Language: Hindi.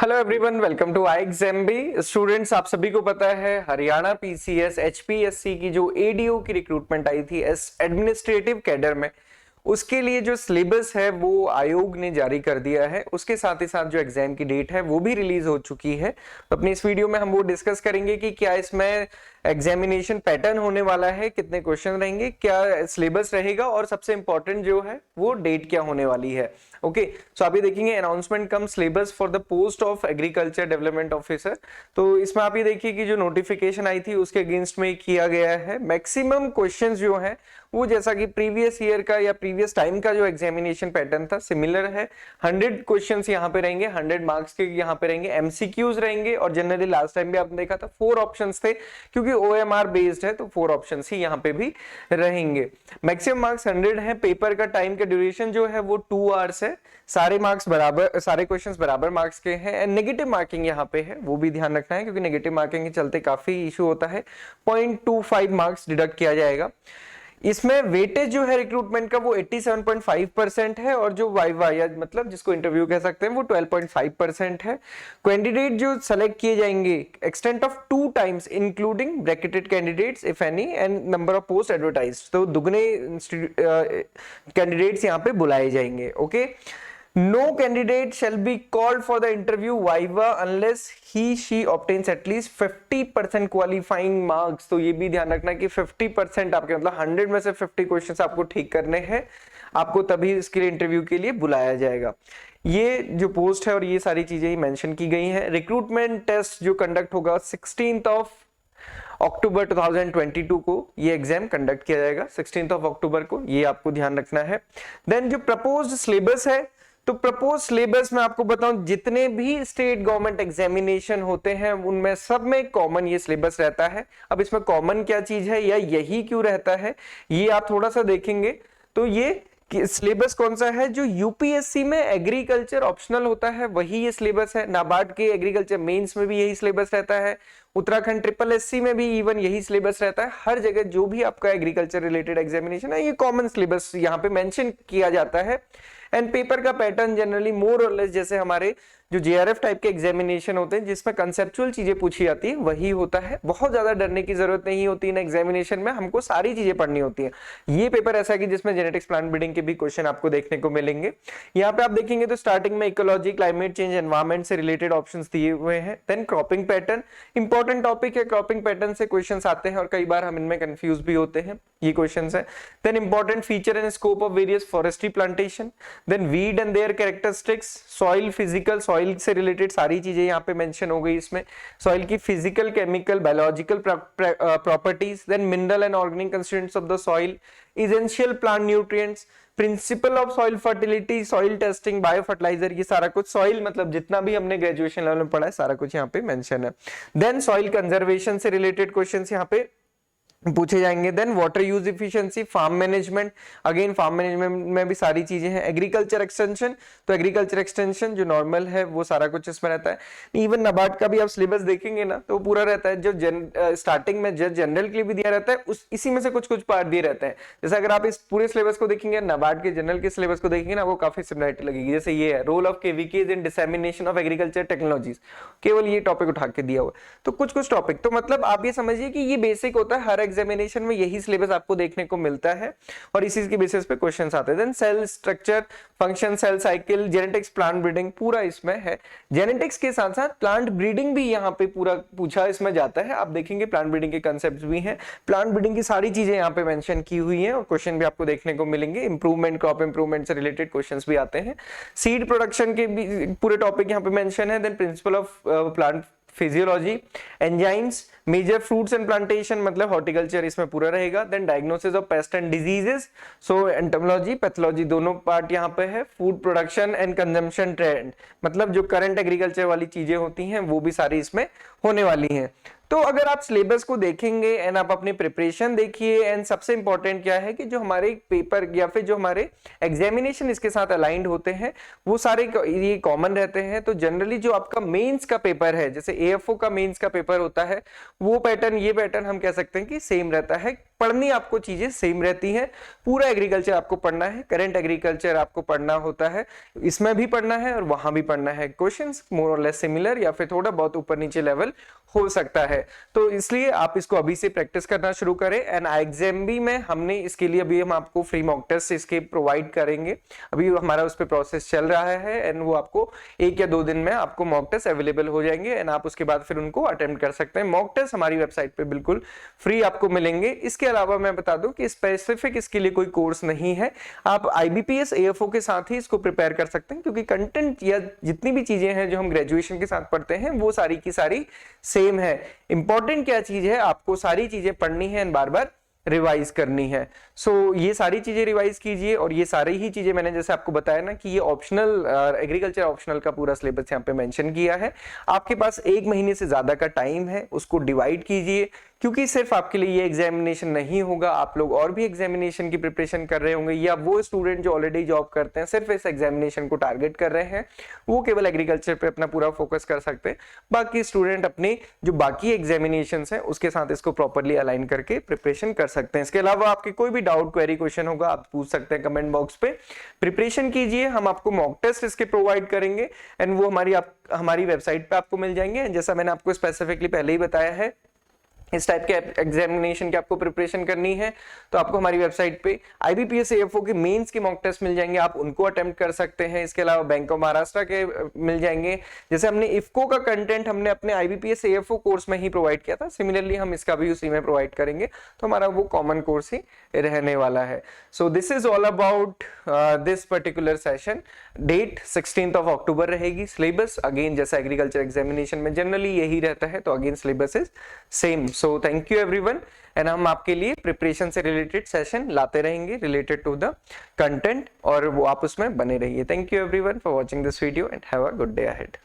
Hello everyone, welcome to I exam B. Students, आप सभी को पता है हरियाणा पीसीएस एचपीएससी की जो एडीओ की रिक्रूटमेंट आई थी एस एडमिनिस्ट्रेटिव कैडर में, उसके लिए जो सिलेबस है वो आयोग ने जारी कर दिया है। उसके साथ ही साथ जो एग्जाम की डेट है वो भी रिलीज हो चुकी है। तो अपनी इस वीडियो में हम वो डिस्कस करेंगे कि क्या इसमें एग्जामिनेशन पैटर्न होने वाला है, कितने क्वेश्चन रहेंगे, क्या सिलेबस रहेगा और सबसे इंपॉर्टेंट जो है वो डेट क्या होने वाली है। ओके, सो आप ये देखेंगे announcement come syllabus for the post of agriculture development officer. तो इसमें आप ये देखिए कि जो नोटिफिकेशन आई थी उसके अगेंस्ट में किया गया है। मैक्सिमम क्वेश्चंस जो है वो जैसा कि प्रीवियस ईयर का या प्रीवियस टाइम का जो एग्जामिनेशन पैटर्न था सिमिलर है। 100 क्वेश्चंस यहाँ पे रहेंगे, 100 मार्क्स के यहाँ पे रहेंगे, एमसीक्यूज रहेंगे और जनरली लास्ट टाइम भी आपने देखा था 4 ऑप्शंस थे, क्योंकि ओएमआर बेस्ड है तो 4 ऑप्शंस ही यहाँ पे भी रहेंगे। मैक्सिमम मार्क्स 100 है। पेपर का टाइम का ड्यूरेशन जो है वो 2 आवर्स है। सारे मार्क्स बराबर, सारे क्वेश्चंस बराबर मार्क्स के हैं। एंड नेगेटिव मार्किंग यहाँ पे है, वो भी ध्यान रखना है क्योंकि नेगेटिव मार्किंग के चलते काफी इशू होता है। 0.25 मार्क्स डिडक्ट किया जाएगा। इसमें वेटेज जो है रिक्रूटमेंट का वो 87.5% है और जो वाइवा या मतलब जिसको इंटरव्यू कह सकते हैं वो 12.5% है। कैंडिडेट जो सेलेक्ट किए जाएंगे extent of 2 times including bracketed candidates if any and number of post advertised, तो दुगने कैंडिडेट्स यहाँ पे बुलाए जाएंगे। Okay, No candidate shall be called for the interview viva unless she obtains at least 50% qualifying marks। तो ये भी ध्यान रखना कि 50% आपके मतलब 100 में से 50 क्वेश्चंस आपको ठीक करने हैं, आपको तभी इसके लिए इंटरव्यू के लिए बुलाया जाएगा। ये जो पोस्ट है और ये सारी चीजें ही मेंशन की गई हैं। रिक्रूटमेंट टेस्ट जो कंडक्ट होगा 16 अक्टूबर 2022 को ये एग्जाम कंडक्ट किया जाएगा, 16 अक्टूबर को, ये आपको ध्यान रखना है। देन जो प्रपोज्ड सिलेबस है, तो प्रपोज सिलेबस में आपको बताऊं जितने भी स्टेट गवर्नमेंट एग्जामिनेशन होते हैं उनमें सब में कॉमन ये सिलेबस रहता है। अब इसमें कॉमन क्या चीज है या यही क्यों रहता है ये आप थोड़ा सा देखेंगे तो ये सिलेबस कौन सा है जो यूपीएससी में एग्रीकल्चर ऑप्शनल होता है वही ये सिलेबस है। नाबार्ड के एग्रीकल्चर मेंस में भी यही सिलेबस रहता है। उत्तराखंड ट्रिपल एससी में भी इवन यही सिलेबस रहता है। हर जगह जो भी आपका एग्रीकल्चर रिलेटेड एग्जामिनेशन है ये कॉमन सिलेबस यहाँ पे मेंशन किया जाता है। एंड पेपर का पैटर्न जनरली मोर और लेस जैसे हमारे जो जेआरएफ टाइप के एग्जामिनेशन होते हैं जिसमें कंसेप्चुअल चीजें पूछी जाती है वही होता है। बहुत ज्यादा डरने की जरूरत नहीं होती इन एग्जामिनेशन में, हमको सारी चीजें पढ़नी होती है। ये पेपर ऐसा है कि जिसमें जेनेटिक्स प्लांट ब्रीडिंग के भी क्वेश्चन आपको देखने को मिलेंगे। यहाँ पे आप देखेंगे तो स्टार्टिंग में इकोलॉजी, क्लाइमेट चेंज, एनवायरमेंट से रिलेटेड ऑप्शंस दिए हुए हैं। Then cropping pattern important topic है। क्रॉपिंग पैटर्न से क्वेश्चंस आते हैं और कई बार हम इनमें कंफ्यूज भी होते हैं, ये क्वेश्चंस है। Then important feature and scope of various forestry plantation, then weed and their characteristics, soil physical, soil से रिलेटेड सारी चीजें यहाँ पे मेंशन हो गई इसमें। सॉइल की physical, chemical, biological properties, then mineral and organic constituents of the soil, essential plant nutrients, principle of soil fertility, soil testing, bio fertilizer, ये सारा कुछ सॉइल मतलब जितना भी हमने ग्रेजुएशन लेवल में पढ़ा है सारा कुछ यहाँ पे मेंशन है। देन सॉइल कंजर्वेशन से रिलेटेड क्वेश्चंस यहाँ पे पूछे जाएंगे। Then water use efficiency, farm management, again farm management में भी सारी चीजें हैं। एग्रीकल्चर एक्सटेंशन, तो एग्रीकल्चर एक्सटेंशन जो नॉर्मल है वो सारा कुछ इसमें रहता है। इवन नाबार्ड का भी आप सिलेबस देखेंगे ना तो पूरा रहता है। जो स्टार्टिंग में जो जनरल के लिए भी दिया रहता है उस इसी में से कुछ कुछ पार्ट दिए रहते हैं। जैसे अगर आप इस पूरे सिलेबस को देखेंगे, नाबार्ड के जनरल के सिलेबस को देखेंगे ना, वो काफी सिमिलरिटी लगेगी। जैसे ये है role of KVKs in dissemination of agriculture technologies, केवल ये टॉपिक उठा के दिया हुआ। तो कुछ कुछ टॉपिक, तो मतलब आप ये समझिए कि ये बेसिक होता है, हर एग्जामिनेशन में यही सिलेबस आपको देखने को मिलता है और इसी के बेसिस पे क्वेश्चंस आते हैं। Then cell structure, function, cell cycle, genetics, plant breeding पूरा इसमें है। जेनेटिक्स के साथ साथ प्लांट ब्रीडिंग भी यहाँ पे पूरा पूछा इसमें जाता है। आप देखेंगे प्लांट ब्रीडिंग के कंसेप्ट्स भी हैं, प्लांट ब्रीडिंग की सारी चीजें यहाँ पे मेंशन की हुई हैं और क्वेश्चन भी आपको देखने को मिलेंगे। इंप्रूवमेंट, क्रॉप इंप्रूवमेंट से रिलेटेड क्वेश्चंस भी आते हैं। सीड प्रोडक्शन के भी पूरे टॉपिक यहाँ पे मेंशन है। Then principle of plant physiology, enzymes, major fruits and plantation मतलब हॉर्टिकल्चर इसमें पूरा रहेगा। Then diagnosis of pest and diseases, so entomology, pathology दोनों पार्ट यहाँ पे है। Food production and consumption trend मतलब जो करंट एग्रीकल्चर वाली चीजें होती हैं वो भी सारी इसमें होने वाली हैं। तो अगर आप सिलेबस को देखेंगे एंड आप अपनी प्रिपरेशन देखिए एंड सबसे इंपॉर्टेंट क्या है कि जो हमारे पेपर या फिर जो हमारे एग्जामिनेशन इसके साथ अलाइंड होते हैं वो सारे ये कॉमन रहते हैं। तो जनरली जो आपका मेंस का पेपर है, जैसे एएफओ का मेंस का पेपर होता है, वो पैटर्न, ये पैटर्न हम कह सकते हैं कि सेम रहता है पढ़नी आपको चीजें सेम रहती हैं। पूरा एग्रीकल्चर आपको पढ़ना है, करंट एग्रीकल्चर आपको पढ़ना होता है, इसमें भी पढ़ना है और वहां भी पढ़ना है। क्वेश्चंस मोर और लेस सिमिलर या फिर थोड़ा बहुत ऊपर नीचे लेवल हो सकता है, तो इसलिए आप इसको अभी से प्रैक्टिस करना शुरू करें। एंड एग्जाम भी में हमने इसके लिए अभी हम आपको फ्री मॉक टेस्ट इसके प्रोवाइड करेंगे, अभी हमारा उस पर प्रोसेस चल रहा है एंड वो आपको 1 या 2 दिन में आपको मॉक टेस्ट अवेलेबल हो जाएंगे एंड आप उसके बाद फिर उनको अटेम्प्ट कर सकते हैं। मॉक टेस्ट हमारी वेबसाइट पे बिल्कुल फ्री आपको मिलेंगे। इसके अलावा मैं बता दूं कि स्पेसिफिक इसके लिए कोई कोर्स नहीं है, आप IBPS AFO के साथ ही इसको प्रिपेयर कर सकते हैं, क्योंकि कंटेंट या जितनी भी चीजें हैं जो हम ग्रेजुएशन के साथ पढ़ते हैं वो सारी की सारी सेम है। इंपॉर्टेंट क्या चीज है, आपको सारी चीजें पढ़नी है एंड बार बार रिवाइज करनी है। सो ये सारी चीजें रिवाइज कीजिए और ये सारी ही चीजें मैंने जैसे आपको बताया ना कि ये ऑप्शनल एग्रीकल्चर ऑप्शनल का पूरा सिलेबस यहाँ पे मेंशन किया है। आपके पास 1 महीने से ज्यादा का टाइम है, उसको डिवाइड कीजिए, क्योंकि सिर्फ आपके लिए ये एग्जामिनेशन नहीं होगा, आप लोग और भी एग्जामिनेशन की प्रिपरेशन कर रहे होंगे, या वो स्टूडेंट जो ऑलरेडी जॉब करते हैं सिर्फ इस एग्जामिनेशन को टारगेट कर रहे हैं, वो केवल एग्रीकल्चर पे अपना पूरा फोकस कर सकते हैं। बाकी स्टूडेंट अपने जो बाकी एग्जामिनेशन है उसके साथ इसको प्रॉपरली अलाइन करके प्रिपरेशन कर सकते हैं। इसके अलावा आपके कोई भी डाउट क्वेरी क्वेश्चन होगा आप पूछ सकते हैं कमेंट बॉक्स पे। प्रिपरेशन कीजिए, हम आपको मॉक टेस्ट इसके प्रोवाइड करेंगे एंड वो हमारी वेबसाइट पे आपको मिल जाएंगे। जैसा मैंने आपको स्पेसिफिकली पहले ही बताया है, इस टाइप के एग्जामिनेशन की आपको प्रिपरेशन करनी है तो आपको हमारी वेबसाइट पे IBPS AFO के मेंस के मॉक टेस्ट मिल जाएंगे, आप उनको अटेम्प्ट कर सकते हैं। इसके अलावा बैंक ऑफ महाराष्ट्र के मिल जाएंगे। जैसे हमने इफको का कंटेंट हमने अपने IBPS AFO कोर्स में ही प्रोवाइड किया था, सिमिलरली हम इसका भी उसी में प्रोवाइड करेंगे, तो हमारा वो कॉमन कोर्स ही रहने वाला है। So this is all about this particular session. Date 16 October रहेगी। सिलेबस अगेन जैसा एग्रीकल्चर एग्जामिनेशन में जनरली यही रहता है, तो again syllabus is same. So thank you everyone and हम आपके लिए प्रिपरेशन से रिलेटेड सेशन लाते रहेंगे रिलेटेड टू द कंटेंट, और वो आप उसमें बने रहिए। Thank you everyone for watching this video and have a good day ahead.